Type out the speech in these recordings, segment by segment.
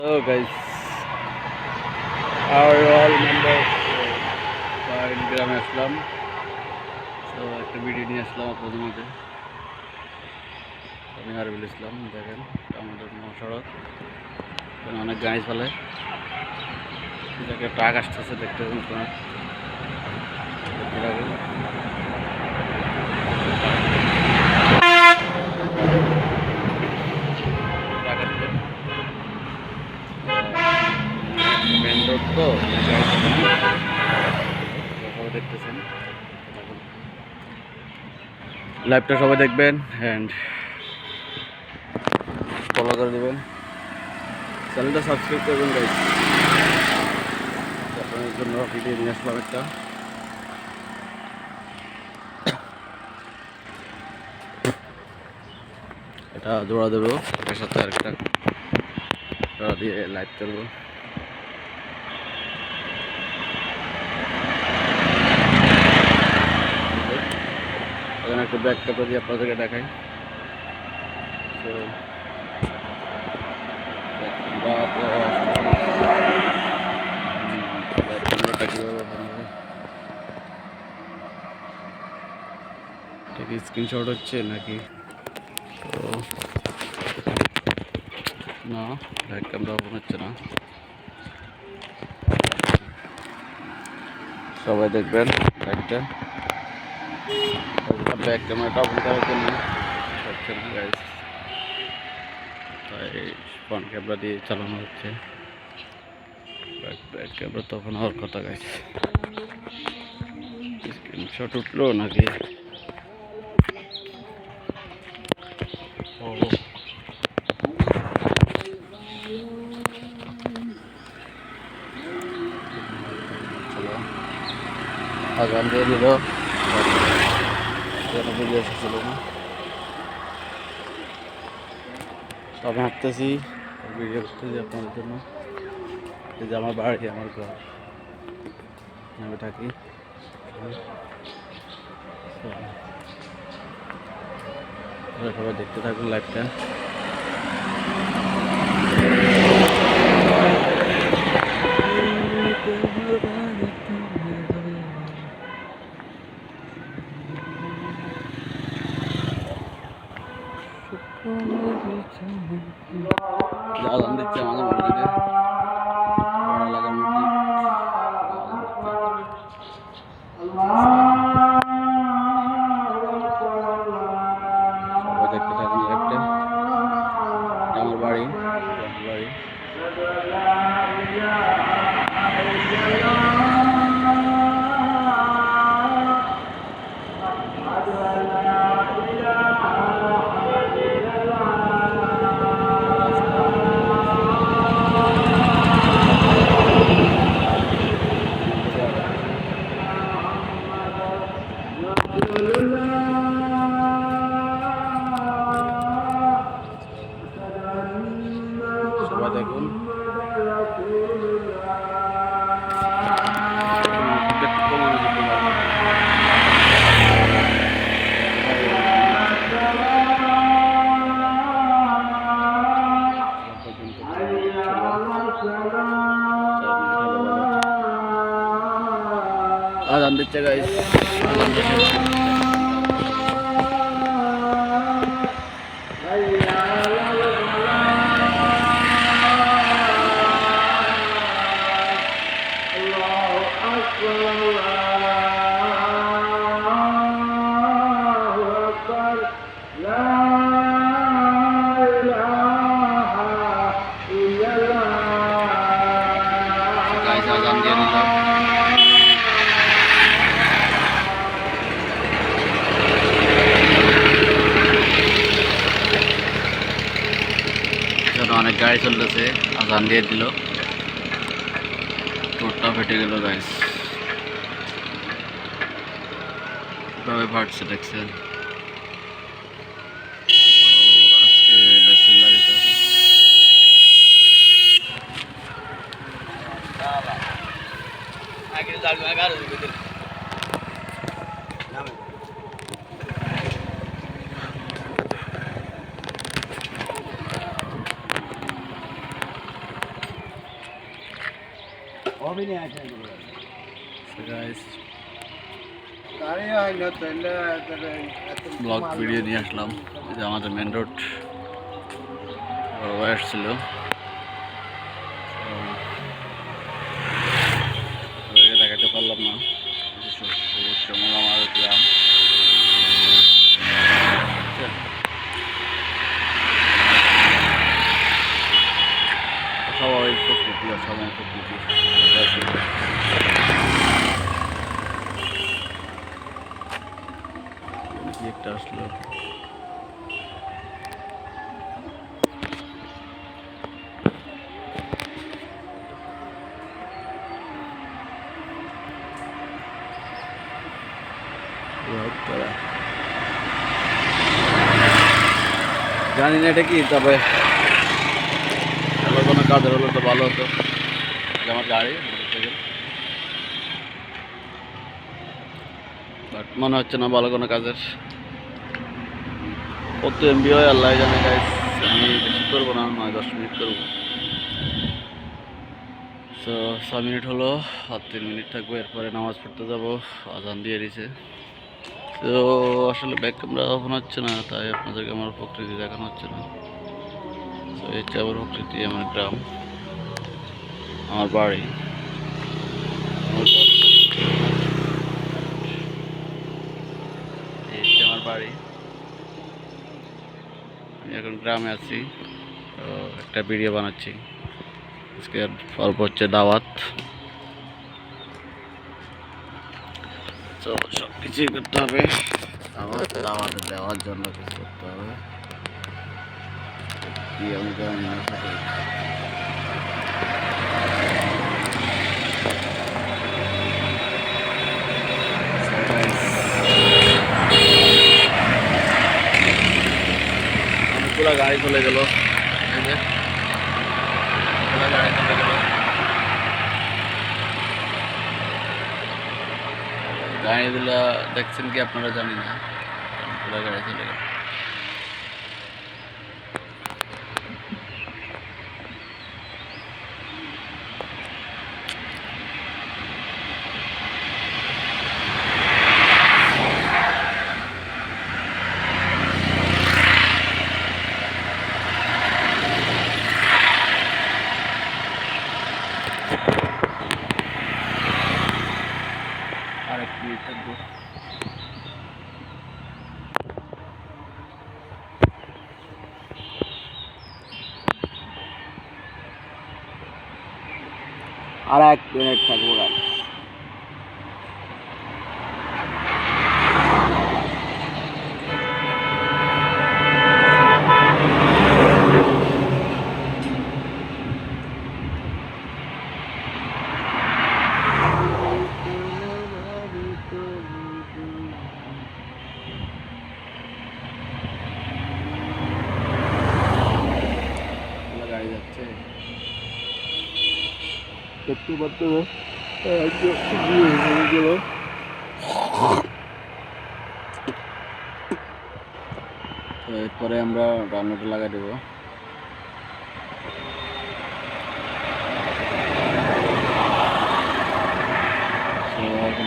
Hello guys, our all members গ্রামে আসলাম। তো একটা ভিডিও নিয়ে আসলাম আপনাদের মধ্যে। আমি আরবিল ইসলাম। দেখেন আমাদের মহাসড়ক, এখানে অনেক গাড়ি চলে। ট্রাক আসতেছে, দেখতে পাবেন। মেন রোড তো সবাই দেখতেছেন। লাইভটা সবাই দেখবেন অ্যান্ড ফলো করে দেবেন, চ্যানেলটা সাবস্ক্রাইব করবেন গাইস। আপনাদের জন্য ভিডিও নিয়ে আসলাম একটা। এটা জোড়া দেবো, এটার সাথে আরেকটা জোড়া দিয়ে লাইভ করবো। এখানে একটু ব্যাক ক্যামেরা দিয়ে আপনাদেরকে দেখাই। তো ক্যামেরাটা কীভাবে স্ক্রিনশট হচ্ছে নাকি? তো না, ব্যাক ক্যামেরা ওপেন হচ্ছে না। সবাই দেখবেন লাইভটা। ব্যাক ক্যামেরাটা ওপেন করার জন্য হচ্ছে না গাইস, তাই ফ্রন্ট ক্যামেরা দিয়ে চালানো হচ্ছে। ব্যাক ক্যামেরা তো ওপেন হওয়ার কথা গাইস। স্ক্রিনশট উঠলো নাকি? আগান দিয়ে দিল, ভিডিও এসেছিল না। তো আমি হাঁটতেছি, ভিডিও করতেছি আপনাদের জন্য। এই যে আমার বাড়ি, আমার ঘর, আমি থাকি। সবাই দেখতে থাকুন লাইভটা। আজান দিচ্ছে আমাদের মসজিদে, এলাকার মসজিদ। সবাই দেখতে থাকুন লাইভটা। আমার বাড়ি, বাড়ি। সবাই দেখুন। আজান দিচ্ছে গাইস, আজান দিচ্ছে। গাইস আজান দিয়ে দিল। অনেক গাড়ি চলতেছে, আজান দিয়ে দিল, রোডটা ফেটে গেল গাইস। কিভাবে ফাটছে দেখছেন? আজকে বেশি লাগিতে হবে। গাইস ব্লগ ভিডিও নিয়ে আসলাম। এই যে আমাদের মেন রোড আসছিল, দেখাতে পারলাম না। আমার গ্রাম স্বাভাবিক প্রকৃতি, অস্বাভাবিক প্রকৃতি কি একটা আসলো। জানি না এটা কি, তবে ভালো কোনো কাজের হলো তো ভালো হতো। আমার গাড়ি মোটরসাইকেল, বাট মনে হচ্ছে না ভালো কোনো কাজের। কত এমবি হয় আল্লাহ জানে গাইস। আমি বেশি করবো না, 9-10 মিনিট করবো। তো 6 মিনিট হলো, আর 3 মিনিট থাকবো, এরপরে নামাজ পড়তে যাবো। আজান দিয়ে দিছে। তো আসলে ব্যাক ক্যামেরা ওপেন হচ্ছে না, তাই আপনাদেরকে আমার প্রকৃতি দেখানো হচ্ছে না। তো এই হচ্ছে আমার প্রকৃতি, আমার গ্রাম, আমার বাড়ি, এই হচ্ছে আমার বাড়ি। আমি এখন গ্রামে আছি, তো একটা ভিডিও বানাচ্ছি। আজকে অল্প হচ্ছে দাওয়াত, তো সব কিছুই করতে হবে। দাওয়াত দেওয়ার জন্য কিছু করতে হবে, কি আমি জানি না। পুরা গাড়ি চলে গেল, গাড়ি চলে গেল, গাড়িগুলো দেখছেন কি আপনারা জানি না, পুরা গাড়ি চলে গেল। আরেক মিনিট থাকবো। আর 1 মিনিট থাকবো গাড়ি। গাড়ি যাচ্ছে, দেখতে পাচ্ছ না? তো এরপরে আমরা রান্নাটা লাগাই দেবো।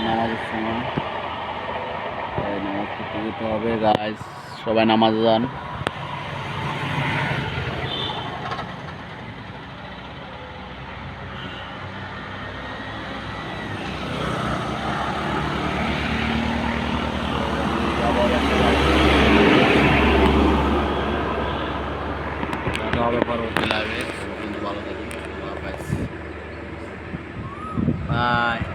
নামাজের সময় নামাজ পড়তে যেতে হবে গাইস, সবাই নামাজ যান। পরবর্তী লাইভে ভালো থাকুন, বাই।